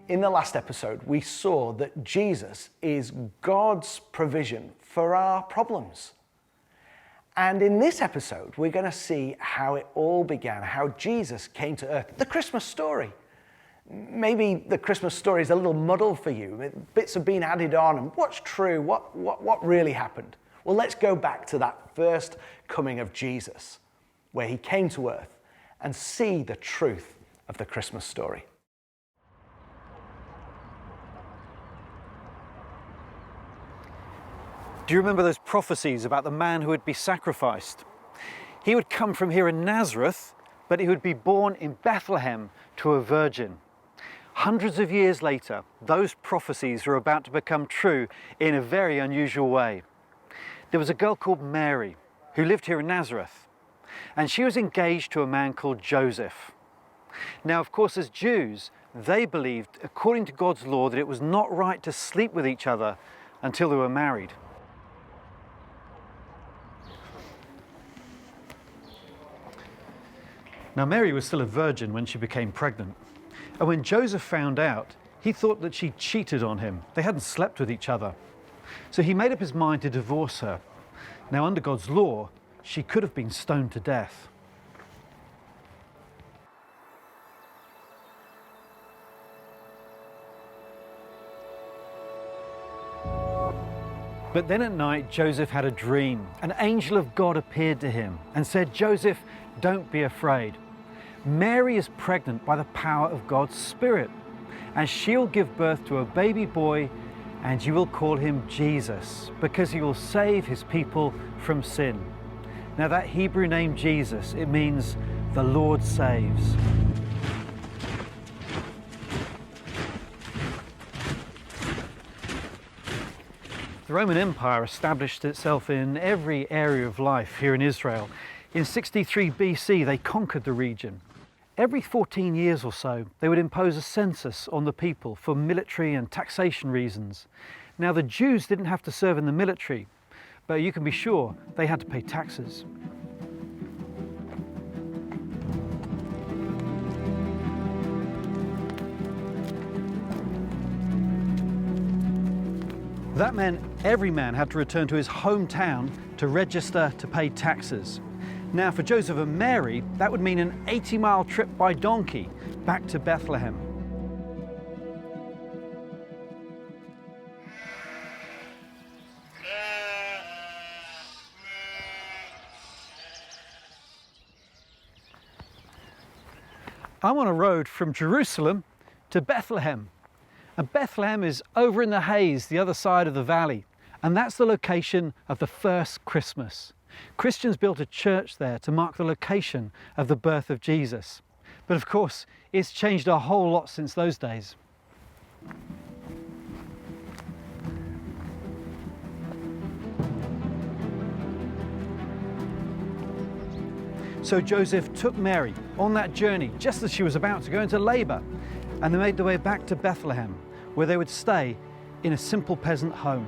In the last episode, we saw that Jesus is God's provision for our problems. And in this episode, we're going to see how it all began, how Jesus came to earth, the Christmas story. Maybe the Christmas story is a little muddled for you. Bits have been added on, and what's true, what really happened? Well, let's go back to that first coming of Jesus, where he came to earth, and see the truth of the Christmas story. Do you remember those prophecies about the man who would be sacrificed? He would come from here in Nazareth, but he would be born in Bethlehem to a virgin. Hundreds of years later, those prophecies are about to become true in a very unusual way. There was a girl called Mary who lived here in Nazareth, and she was engaged to a man called Joseph. Now, of course, as Jews, they believed, according to God's law, that it was not right to sleep with each other until they were married. Now, Mary was still a virgin when she became pregnant. And when Joseph found out, he thought that she cheated on him. They hadn't slept with each other. So he made up his mind to divorce her. Now, under God's law, she could have been stoned to death. But then at night, Joseph had a dream. An angel of God appeared to him and said, "Joseph, don't be afraid. Mary is pregnant by the power of God's Spirit, and she'll give birth to a baby boy, and you will call him Jesus, because he will save his people from sin." Now, that Hebrew name Jesus, it means the Lord saves. The Roman Empire established itself in every area of life here in Israel. In 63 BC, they conquered the region. Every 14 years or so, they would impose a census on the people for military and taxation reasons. Now, the Jews didn't have to serve in the military, but you can be sure they had to pay taxes. That meant every man had to return to his hometown to register to pay taxes. Now, for Joseph and Mary, that would mean an 80-mile trip by donkey back to Bethlehem. I'm on a road from Jerusalem to Bethlehem. And Bethlehem is over in the haze, the other side of the valley. And that's the location of the first Christmas. Christians built a church there to mark the location of the birth of Jesus. But of course, it's changed a whole lot since those days. So Joseph took Mary on that journey just as she was about to go into labor, and they made their way back to Bethlehem, where they would stay in a simple peasant home.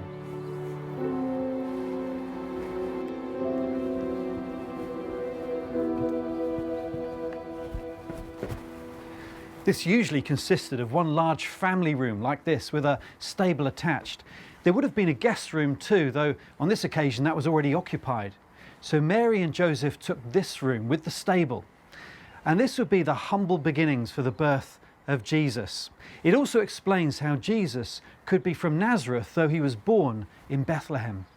This usually consisted of one large family room like this with a stable attached. There would have been a guest room too, though on this occasion that was already occupied. So Mary and Joseph took this room with the stable. And this would be the humble beginnings for the birth of Jesus. It also explains how Jesus could be from Nazareth, though he was born in Bethlehem.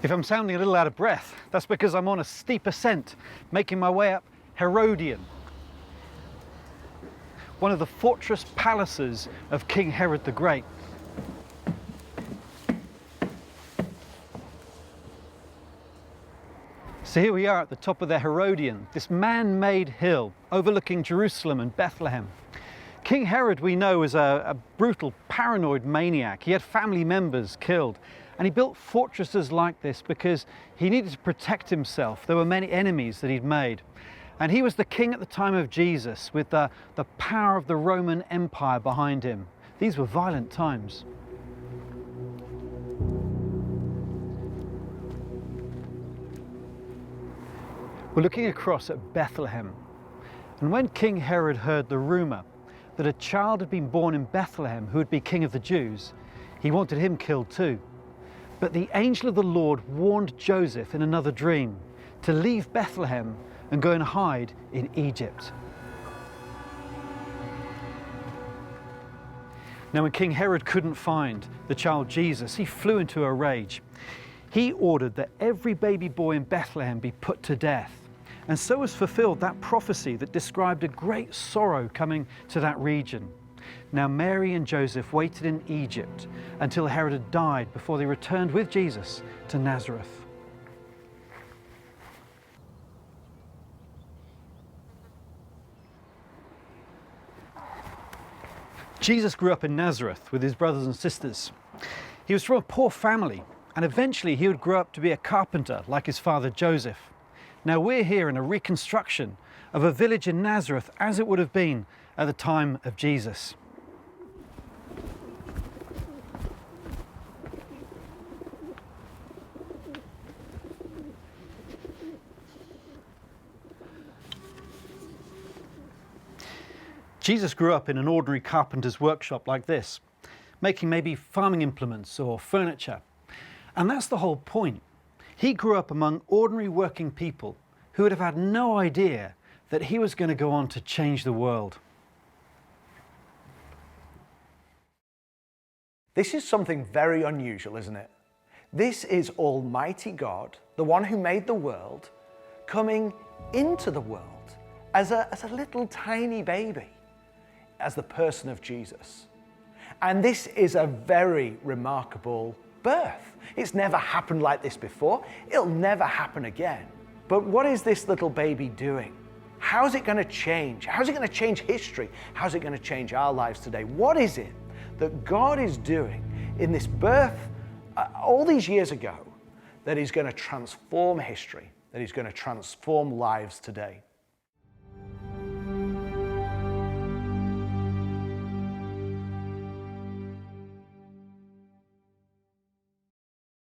If I'm sounding a little out of breath, that's because I'm on a steep ascent, making my way up Herodian, one of the fortress palaces of King Herod the Great. So here we are at the top of the Herodian, this man-made hill overlooking Jerusalem and Bethlehem. King Herod, we know, was a brutal, paranoid maniac. He had family members killed. And he built fortresses like this because he needed to protect himself. There were many enemies that he'd made. And he was the king at the time of Jesus, with the power of the Roman Empire behind him. These were violent times. We're looking across at Bethlehem. And when King Herod heard the rumour that a child had been born in Bethlehem who would be king of the Jews, he wanted him killed too. But the angel of the Lord warned Joseph in another dream to leave Bethlehem and go and hide in Egypt. Now, when King Herod couldn't find the child Jesus, he flew into a rage. He ordered that every baby boy in Bethlehem be put to death. And so was fulfilled that prophecy that described a great sorrow coming to that region. Now, Mary and Joseph waited in Egypt until Herod had died before they returned with Jesus to Nazareth. Jesus grew up in Nazareth with his brothers and sisters. He was from a poor family, and eventually he would grow up to be a carpenter like his father Joseph. Now we're here in a reconstruction of a village in Nazareth as it would have been at the time of Jesus. Jesus grew up in an ordinary carpenter's workshop like this, making maybe farming implements or furniture. And that's the whole point. He grew up among ordinary working people who would have had no idea that he was going to go on to change the world. This is something very unusual, isn't it? This is Almighty God, the one who made the world, coming into the world as a little tiny baby, as the person of Jesus. And this is a very remarkable birth. It's never happened like this before. It'll never happen again. But what is this little baby doing? How's it going to change? How's it going to change history? How's it going to change our lives today? What is it that God is doing in this birth all these years ago that is going to transform history, that is going to transform lives today?